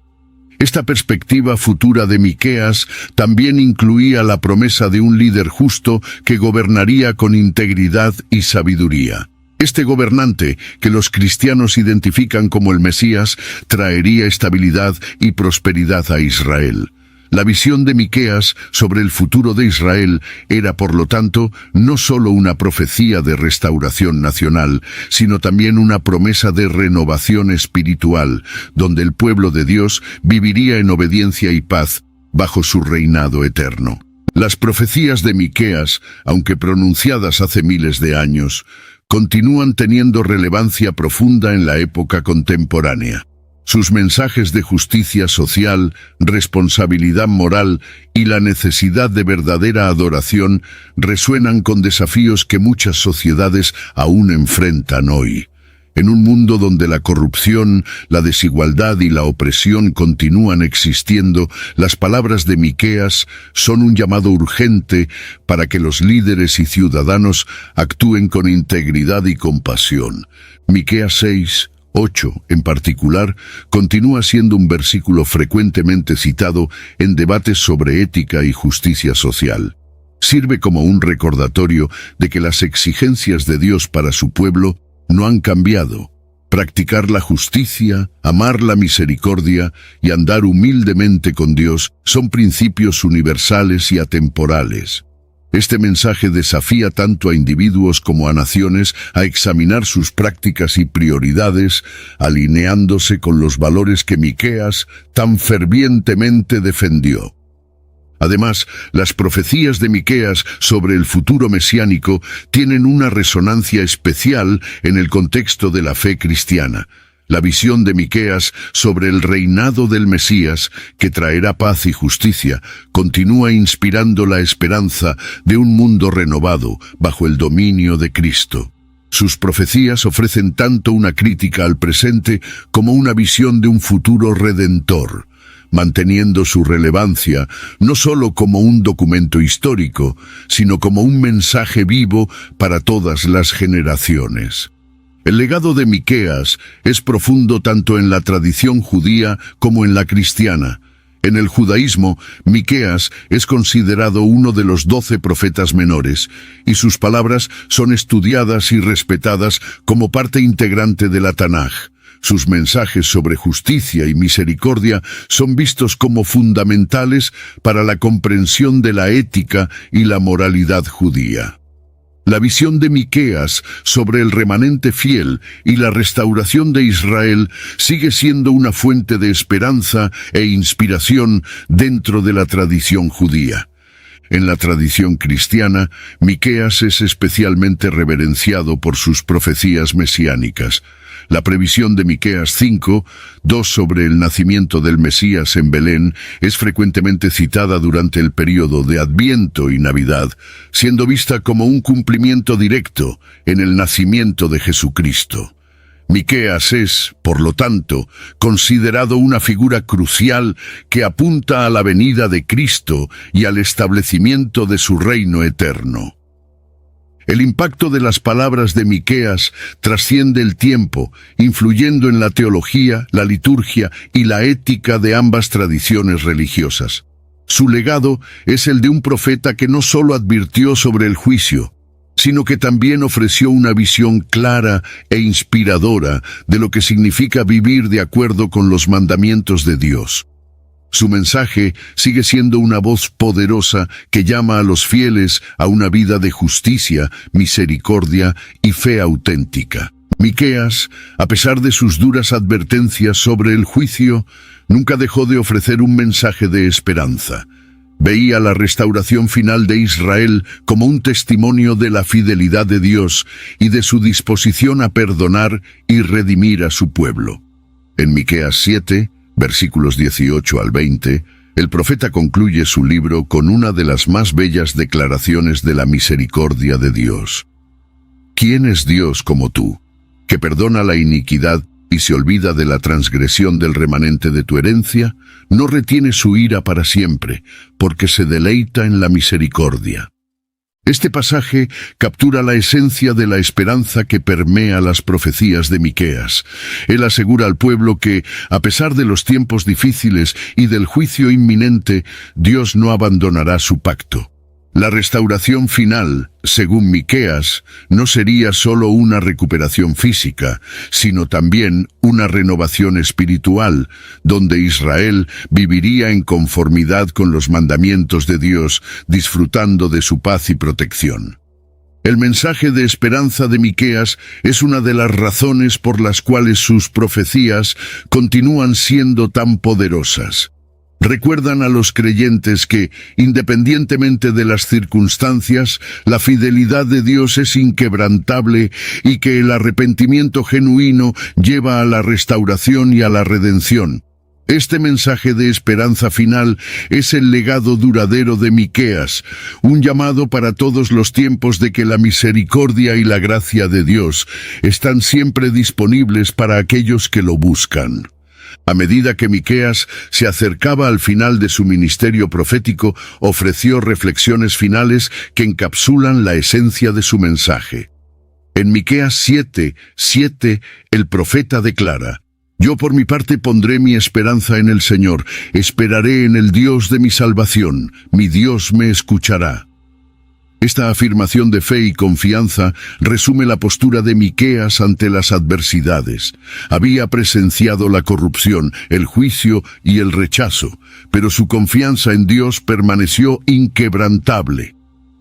Esta perspectiva futura de Miqueas también incluía la promesa de un líder justo que gobernaría con integridad y sabiduría. Este gobernante, que los cristianos identifican como el Mesías, traería estabilidad y prosperidad a Israel. La visión de Miqueas sobre el futuro de Israel era, por lo tanto, no solo una profecía de restauración nacional, sino también una promesa de renovación espiritual, donde el pueblo de Dios viviría en obediencia y paz bajo su reinado eterno. Las profecías de Miqueas, aunque pronunciadas hace miles de años, continúan teniendo relevancia profunda en la época contemporánea. Sus mensajes de justicia social, responsabilidad moral y la necesidad de verdadera adoración resuenan con desafíos que muchas sociedades aún enfrentan hoy. En un mundo donde la corrupción, la desigualdad y la opresión continúan existiendo, las palabras de Miqueas son un llamado urgente para que los líderes y ciudadanos actúen con integridad y compasión. Miqueas 6, 8, en particular, continúa siendo un versículo frecuentemente citado en debates sobre ética y justicia social. Sirve como un recordatorio de que las exigencias de Dios para su pueblo no han cambiado. Practicar la justicia, amar la misericordia y andar humildemente con Dios son principios universales y atemporales. Este mensaje desafía tanto a individuos como a naciones a examinar sus prácticas y prioridades, alineándose con los valores que Miqueas tan fervientemente defendió. Además, las profecías de Miqueas sobre el futuro mesiánico tienen una resonancia especial en el contexto de la fe cristiana. La visión de Miqueas sobre el reinado del Mesías, que traerá paz y justicia, continúa inspirando la esperanza de un mundo renovado bajo el dominio de Cristo. Sus profecías ofrecen tanto una crítica al presente como una visión de un futuro redentor, manteniendo su relevancia no solo como un documento histórico, sino como un mensaje vivo para todas las generaciones. El legado de Miqueas es profundo tanto en la tradición judía como en la cristiana. En el judaísmo, Miqueas es considerado uno de los 12 profetas menores, y sus palabras son estudiadas y respetadas como parte integrante de la Tanaj. Sus mensajes sobre justicia y misericordia son vistos como fundamentales para la comprensión de la ética y la moralidad judía. La visión de Miqueas sobre el remanente fiel y la restauración de Israel sigue siendo una fuente de esperanza e inspiración dentro de la tradición judía. En la tradición cristiana, Miqueas es especialmente reverenciado por sus profecías mesiánicas. La previsión de Miqueas 5, 2 sobre el nacimiento del Mesías en Belén, es frecuentemente citada durante el período de Adviento y Navidad, siendo vista como un cumplimiento directo en el nacimiento de Jesucristo. Miqueas es, por lo tanto, considerado una figura crucial que apunta a la venida de Cristo y al establecimiento de su reino eterno. El impacto de las palabras de Miqueas trasciende el tiempo, influyendo en la teología, la liturgia y la ética de ambas tradiciones religiosas. Su legado es el de un profeta que no solo advirtió sobre el juicio, sino que también ofreció una visión clara e inspiradora de lo que significa vivir de acuerdo con los mandamientos de Dios. Su mensaje sigue siendo una voz poderosa que llama a los fieles a una vida de justicia, misericordia y fe auténtica. Miqueas, a pesar de sus duras advertencias sobre el juicio, nunca dejó de ofrecer un mensaje de esperanza. Veía la restauración final de Israel como un testimonio de la fidelidad de Dios y de su disposición a perdonar y redimir a su pueblo. En Miqueas 7, versículos 18 al 20, el profeta concluye su libro con una de las más bellas declaraciones de la misericordia de Dios. ¿Quién es Dios como tú, que perdona la iniquidad y se olvida de la transgresión del remanente de tu herencia? No retiene su ira para siempre, porque se deleita en la misericordia. Este pasaje captura la esencia de la esperanza que permea las profecías de Miqueas. Él asegura al pueblo que, a pesar de los tiempos difíciles y del juicio inminente, Dios no abandonará su pacto. La restauración final, según Miqueas, no sería solo una recuperación física, sino también una renovación espiritual, donde Israel viviría en conformidad con los mandamientos de Dios, disfrutando de su paz y protección. El mensaje de esperanza de Miqueas es una de las razones por las cuales sus profecías continúan siendo tan poderosas. Recuerdan a los creyentes que, independientemente de las circunstancias, la fidelidad de Dios es inquebrantable y que el arrepentimiento genuino lleva a la restauración y a la redención. Este mensaje de esperanza final es el legado duradero de Miqueas, un llamado para todos los tiempos de que la misericordia y la gracia de Dios están siempre disponibles para aquellos que lo buscan. A medida que Miqueas se acercaba al final de su ministerio profético, ofreció reflexiones finales que encapsulan la esencia de su mensaje. En Miqueas 7:7, el profeta declara: «Yo por mi parte pondré mi esperanza en el Señor, esperaré en el Dios de mi salvación, mi Dios me escuchará». Esta afirmación de fe y confianza resume la postura de Miqueas ante las adversidades. Había presenciado la corrupción, el juicio y el rechazo, pero su confianza en Dios permaneció inquebrantable.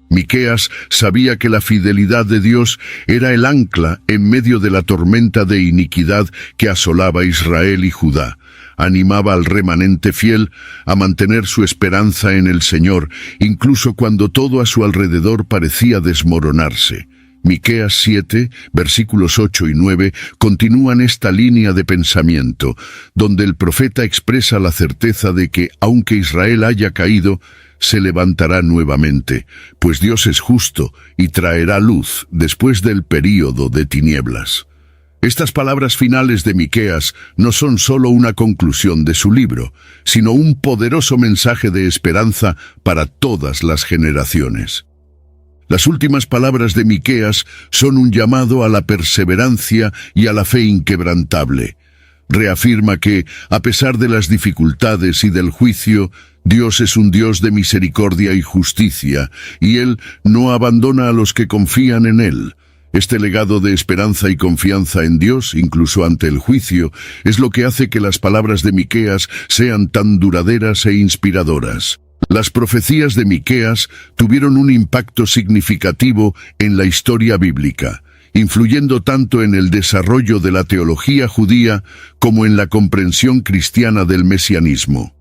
Miqueas sabía que la fidelidad de Dios era el ancla en medio de la tormenta de iniquidad que asolaba a Israel y Judá. Animaba al remanente fiel a mantener su esperanza en el Señor, incluso cuando todo a su alrededor parecía desmoronarse. Miqueas 7, versículos 8 y 9, continúan esta línea de pensamiento, donde el profeta expresa la certeza de que, aunque Israel haya caído, se levantará nuevamente, pues Dios es justo y traerá luz después del período de tinieblas. Estas palabras finales de Miqueas no son solo una conclusión de su libro, sino un poderoso mensaje de esperanza para todas las generaciones. Las últimas palabras de Miqueas son un llamado a la perseverancia y a la fe inquebrantable. Reafirma que, a pesar de las dificultades y del juicio, Dios es un Dios de misericordia y justicia, y Él no abandona a los que confían en Él. Este legado de esperanza y confianza en Dios, incluso ante el juicio, es lo que hace que las palabras de Miqueas sean tan duraderas e inspiradoras. Las profecías de Miqueas tuvieron un impacto significativo en la historia bíblica, influyendo tanto en el desarrollo de la teología judía como en la comprensión cristiana del mesianismo.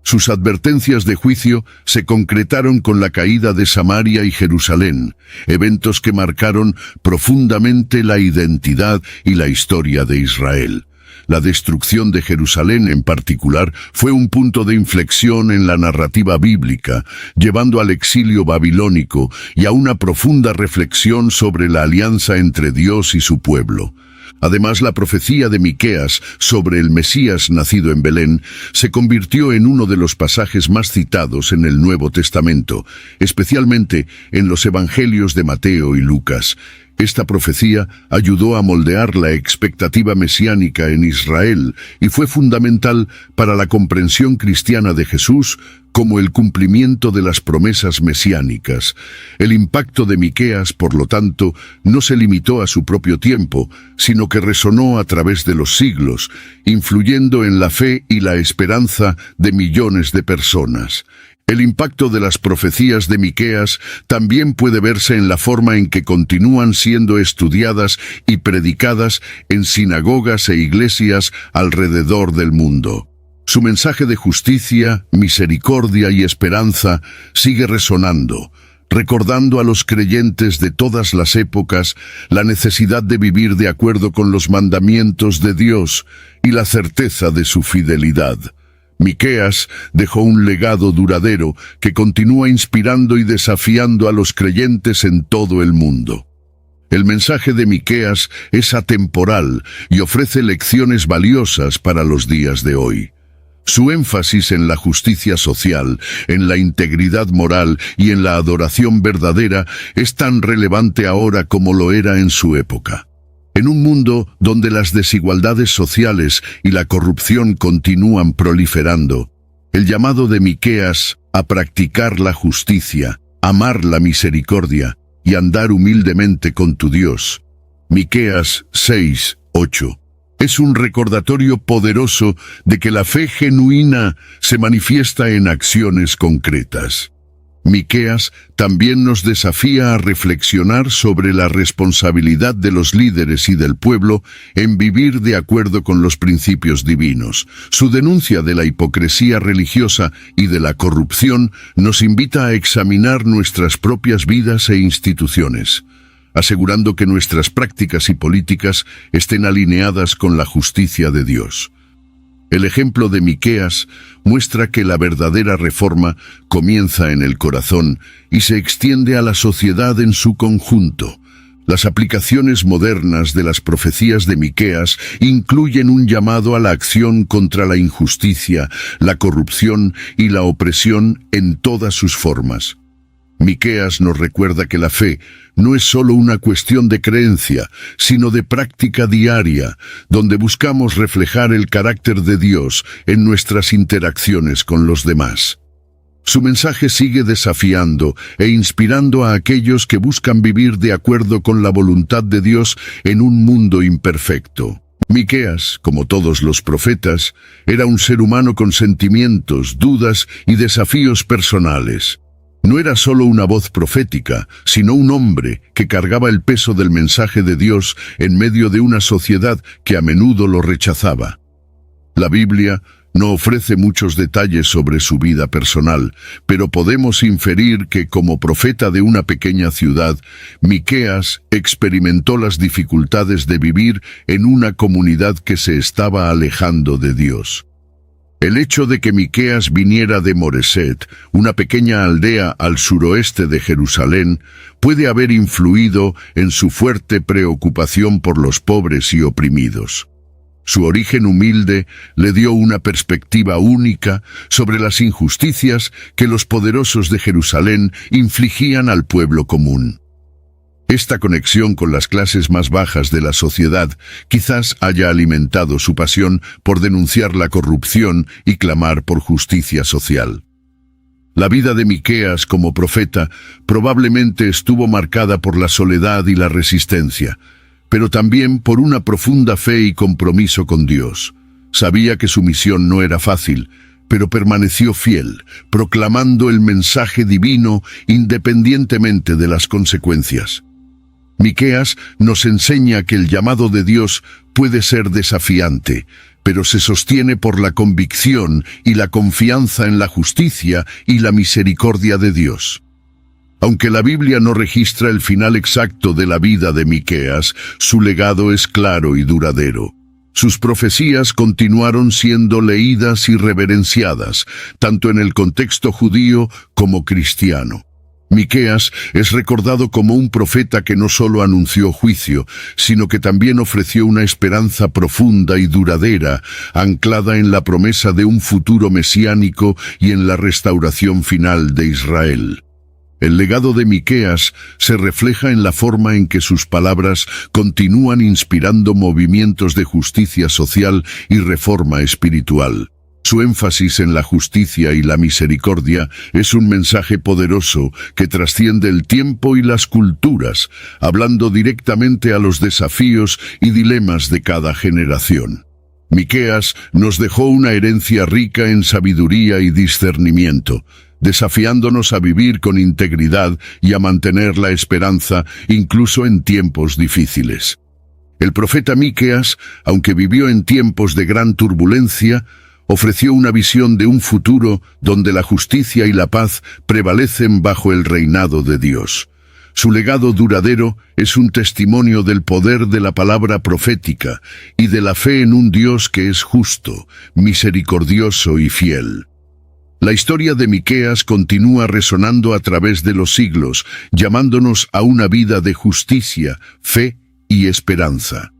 Sus advertencias de juicio se concretaron con la caída de Samaria y Jerusalén, eventos que marcaron profundamente la identidad y la historia de Israel. La destrucción de Jerusalén en particular fue un punto de inflexión en la narrativa bíblica, llevando al exilio babilónico y a una profunda reflexión sobre la alianza entre Dios y su pueblo. Además, la profecía de Miqueas sobre el Mesías nacido en Belén se convirtió en uno de los pasajes más citados en el Nuevo Testamento, especialmente en los Evangelios de Mateo y Lucas. Esta profecía ayudó a moldear la expectativa mesiánica en Israel y fue fundamental para la comprensión cristiana de Jesús como el cumplimiento de las promesas mesiánicas. El impacto de Miqueas, por lo tanto, no se limitó a su propio tiempo, sino que resonó a través de los siglos, influyendo en la fe y la esperanza de millones de personas. El impacto de las profecías de Miqueas también puede verse en la forma en que continúan siendo estudiadas y predicadas en sinagogas e iglesias alrededor del mundo. Su mensaje de justicia, misericordia y esperanza sigue resonando, recordando a los creyentes de todas las épocas la necesidad de vivir de acuerdo con los mandamientos de Dios y la certeza de su fidelidad. Miqueas dejó un legado duradero que continúa inspirando y desafiando a los creyentes en todo el mundo. El mensaje de Miqueas es atemporal y ofrece lecciones valiosas para los días de hoy. Su énfasis en la justicia social, en la integridad moral y en la adoración verdadera es tan relevante ahora como lo era en su época. En un mundo donde las desigualdades sociales y la corrupción continúan proliferando, el llamado de Miqueas a practicar la justicia, amar la misericordia y andar humildemente con tu Dios, Miqueas 6:8, es un recordatorio poderoso de que la fe genuina se manifiesta en acciones concretas. Miqueas también nos desafía a reflexionar sobre la responsabilidad de los líderes y del pueblo en vivir de acuerdo con los principios divinos. Su denuncia de la hipocresía religiosa y de la corrupción nos invita a examinar nuestras propias vidas e instituciones, asegurando que nuestras prácticas y políticas estén alineadas con la justicia de Dios. El ejemplo de Miqueas muestra que la verdadera reforma comienza en el corazón y se extiende a la sociedad en su conjunto. Las aplicaciones modernas de las profecías de Miqueas incluyen un llamado a la acción contra la injusticia, la corrupción y la opresión en todas sus formas. Miqueas nos recuerda que la fe no es solo una cuestión de creencia, sino de práctica diaria, donde buscamos reflejar el carácter de Dios en nuestras interacciones con los demás. Su mensaje sigue desafiando e inspirando a aquellos que buscan vivir de acuerdo con la voluntad de Dios en un mundo imperfecto. Miqueas, como todos los profetas, era un ser humano con sentimientos, dudas y desafíos personales. No era solo una voz profética, sino un hombre que cargaba el peso del mensaje de Dios en medio de una sociedad que a menudo lo rechazaba. La Biblia no ofrece muchos detalles sobre su vida personal, pero podemos inferir que como profeta de una pequeña ciudad, Miqueas experimentó las dificultades de vivir en una comunidad que se estaba alejando de Dios. El hecho de que Miqueas viniera de Moreset, una pequeña aldea al suroeste de Jerusalén, puede haber influido en su fuerte preocupación por los pobres y oprimidos. Su origen humilde le dio una perspectiva única sobre las injusticias que los poderosos de Jerusalén infligían al pueblo común. Esta conexión con las clases más bajas de la sociedad quizás haya alimentado su pasión por denunciar la corrupción y clamar por justicia social. La vida de Miqueas como profeta probablemente estuvo marcada por la soledad y la resistencia, pero también por una profunda fe y compromiso con Dios. Sabía que su misión no era fácil, pero permaneció fiel, proclamando el mensaje divino independientemente de las consecuencias. Miqueas nos enseña que el llamado de Dios puede ser desafiante, pero se sostiene por la convicción y la confianza en la justicia y la misericordia de Dios. Aunque la Biblia no registra el final exacto de la vida de Miqueas, su legado es claro y duradero. Sus profecías continuaron siendo leídas y reverenciadas, tanto en el contexto judío como cristiano. Miqueas es recordado como un profeta que no solo anunció juicio, sino que también ofreció una esperanza profunda y duradera, anclada en la promesa de un futuro mesiánico y en la restauración final de Israel. El legado de Miqueas se refleja en la forma en que sus palabras continúan inspirando movimientos de justicia social y reforma espiritual. Su énfasis en la justicia y la misericordia es un mensaje poderoso que trasciende el tiempo y las culturas, hablando directamente a los desafíos y dilemas de cada generación. Miqueas nos dejó una herencia rica en sabiduría y discernimiento, desafiándonos a vivir con integridad y a mantener la esperanza incluso en tiempos difíciles. El profeta Miqueas, aunque vivió en tiempos de gran turbulencia, ofreció una visión de un futuro donde la justicia y la paz prevalecen bajo el reinado de Dios. Su legado duradero es un testimonio del poder de la palabra profética y de la fe en un Dios que es justo, misericordioso y fiel. La historia de Miqueas continúa resonando a través de los siglos, llamándonos a una vida de justicia, fe y esperanza.